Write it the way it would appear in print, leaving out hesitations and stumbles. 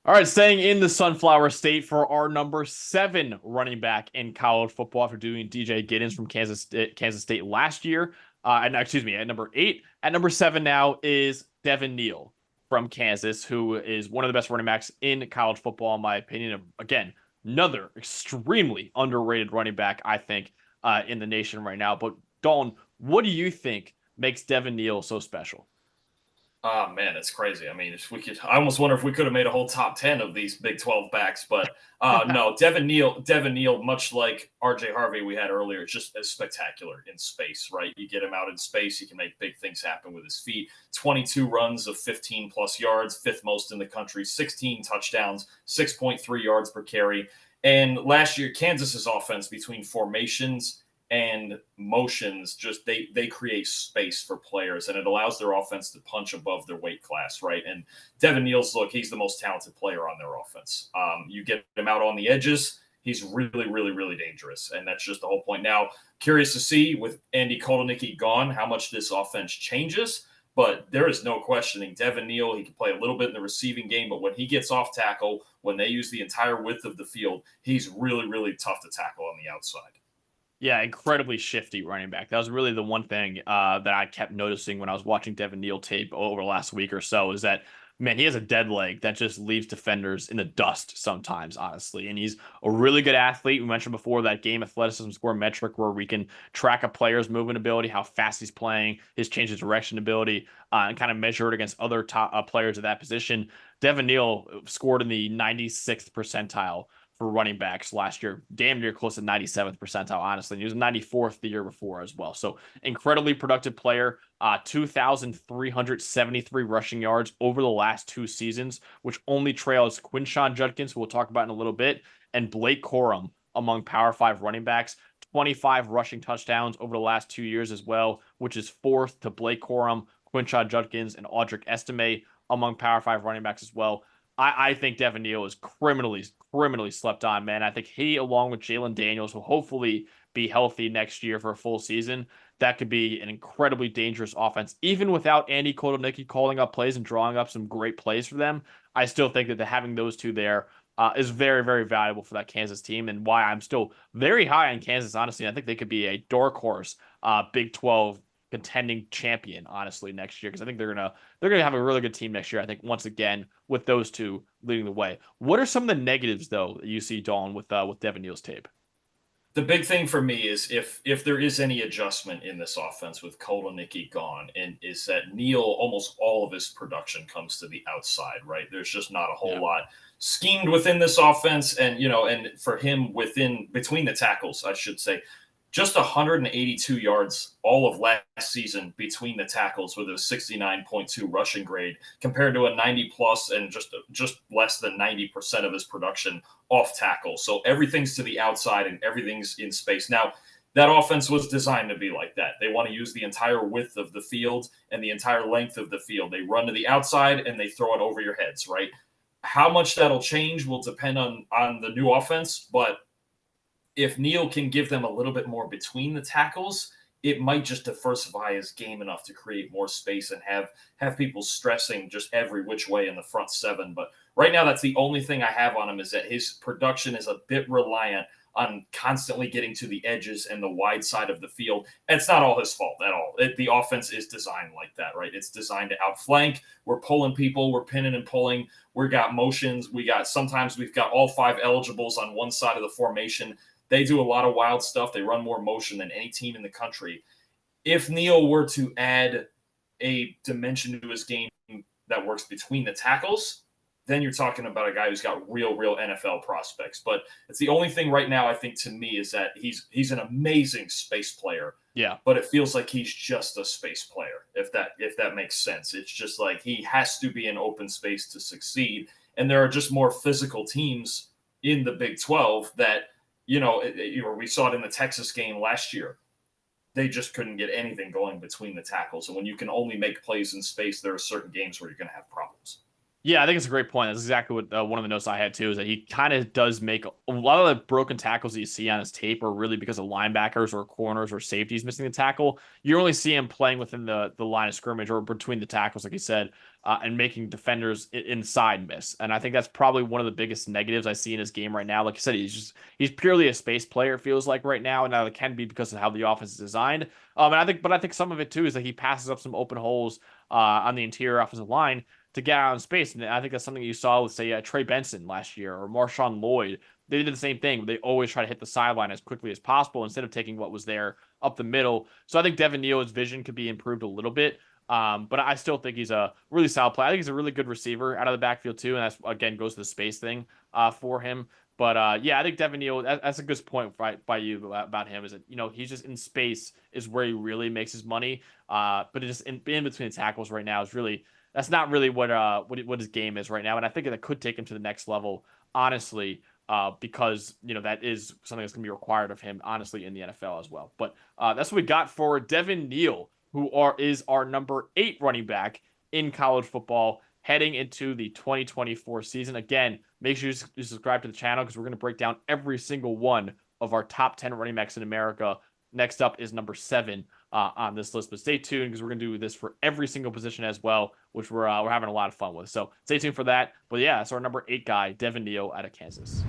All right, staying in the Sunflower State for our number 7 running back in college football after doing DJ Giddens from Kansas State last year. And excuse me, at number 8. At number 7 now is Devin Neal from Kansas, who is one of the best running backs in college football, in my opinion. Again, another extremely underrated running back, I think, in the nation right now. But Dalton, what do you think makes Devin Neal so special? Oh man, it's crazy. I mean, if we could, I almost wonder if we could have made a whole top 10 of these Big 12 backs, but no, Devin Neal, much like RJ Harvey we had earlier, just as spectacular in space, right? You get him out in space, he can make big things happen with his feet. 22 runs of 15 plus yards, fifth most in the country, 16 touchdowns, 6.3 yards per carry. And last year, Kansas's offense between formations and motions, just they create space for players, and it allows their offense to punch above their weight class, right? And Devin Neal's, look, he's the most talented player on their offense. You get him out on the edges, he's really, really, really dangerous, and that's just the whole point. Now, curious to see with Andy Kotelnicki gone how much this offense changes. But there is no questioning Devin Neal. He can play a little bit in the receiving game, but when he gets off tackle, when they use the entire width of the field, he's really, really tough to tackle on the outside. Yeah, incredibly shifty running back. That was really the one thing that I kept noticing when I was watching Devin Neal tape over the last week or so is that, man, he has a dead leg that just leaves defenders in the dust sometimes, honestly. And he's a really good athlete. We mentioned before that game athleticism score metric where we can track a player's movement ability, how fast he's playing, his change of direction ability, and kind of measure it against other top players at that position. Devin Neal scored in the 96th percentile for running backs last year, damn near close to 97th percentile, honestly. He was 94th the year before as well. So incredibly productive player, 2,373 rushing yards over the last 2 seasons, which only trails Quinshawn Judkins, who we'll talk about in a little bit, and Blake Corum among Power 5 running backs. 25 rushing touchdowns over the last 2 years as well, which is fourth to Blake Corum, Quinshawn Judkins, and Audric Estime among Power 5 running backs as well. I think Devin Neal is criminally slept on, man. I think he, along with Jalen Daniels, will hopefully be healthy next year for a full season. That could be an incredibly dangerous offense, even without Andy Kotelnicki calling up plays and drawing up some great plays for them. I still think that having those two there is very, very valuable for that Kansas team, and why I'm still very high on Kansas. Honestly, I think they could be a dark horse, Big 12 contending champion, honestly, next year, because I think they're gonna have a really good team next year. I think once again with those two leading the way. What are some of the negatives though that you see, Dawn, with Devin Neal's tape? The big thing for me is if there is any adjustment in this offense with Kotelnicki gone, and is that Neal, almost all of his production comes to the outside, right? There's just not a whole Yeah. lot schemed within this offense, and and for him within between the tackles, I should say, just 182 yards all of last season between the tackles with a 69.2 rushing grade compared to a 90 plus and just less than 90% of his production off tackle. So everything's to the outside and everything's in space. Now, that offense was designed to be like that. They want to use the entire width of the field and the entire length of the field. They run to the outside and they throw it over your heads, right? How much that'll change will depend on the new offense, but if Neal can give them a little bit more between the tackles, it might just diversify his game enough to create more space and have people stressing just every which way in the front seven. But right now, that's the only thing I have on him is that his production is a bit reliant on constantly getting to the edges and the wide side of the field. And it's not all his fault at all. The offense is designed like that, right? It's designed to outflank. We're pulling people, we're pinning and pulling. We got motions. Sometimes we've got all five eligibles on one side of the formation. They do a lot of wild stuff. They run more motion than any team in the country. If Neal were to add a dimension to his game that works between the tackles, then you're talking about a guy who's got real NFL prospects. But it's the only thing right now I think to me is that he's an amazing space player. Yeah. But it feels like he's just a space player, if that makes sense. It's just like he has to be in open space to succeed. And there are just more physical teams in the Big 12 that we saw it in the Texas game last year. They just couldn't get anything going between the tackles. And when you can only make plays in space, there are certain games where you're going to have problems. Yeah, I think it's a great point. That's exactly what one of the notes I had too, is that he kind of does make a lot of the broken tackles that you see on his tape are really because of linebackers or corners or safeties missing the tackle. You only see him playing within the line of scrimmage or between the tackles, like you said, and making defenders inside miss. And I think that's probably one of the biggest negatives I see in his game right now. Like I said, he's purely a space player, it feels like right now, and now it can be because of how the offense is designed. But I think some of it too is that he passes up some open holes on the interior offensive line to get out in space. And I think that's something you saw with, say, Trey Benson last year or Marshawn Lloyd. They did the same thing. They always try to hit the sideline as quickly as possible instead of taking what was there up the middle. So I think Devin Neal's vision could be improved a little bit. But I still think he's a really solid player. I think he's a really good receiver out of the backfield too, and that's again goes to the space thing for him. But yeah, I think Devin Neal. That's a good point by you about him. Is that he's just in space is where he really makes his money. But it just in between the tackles right now is really that's not really what his game is right now, and I think that could take him to the next level. Honestly, because that is something that's going to be required of him, honestly, in the NFL as well. But that's what we got for Devin Neal, who is our number 8 running back in college football heading into the 2024 season. Again, make sure you subscribe to the channel because we're going to break down every single one of our top 10 running backs in America. Next up is number 7 on this list, but stay tuned because we're going to do this for every single position as well, which we're having a lot of fun with. So stay tuned for that. But yeah, so our number 8 guy, Devin Neal out of Kansas.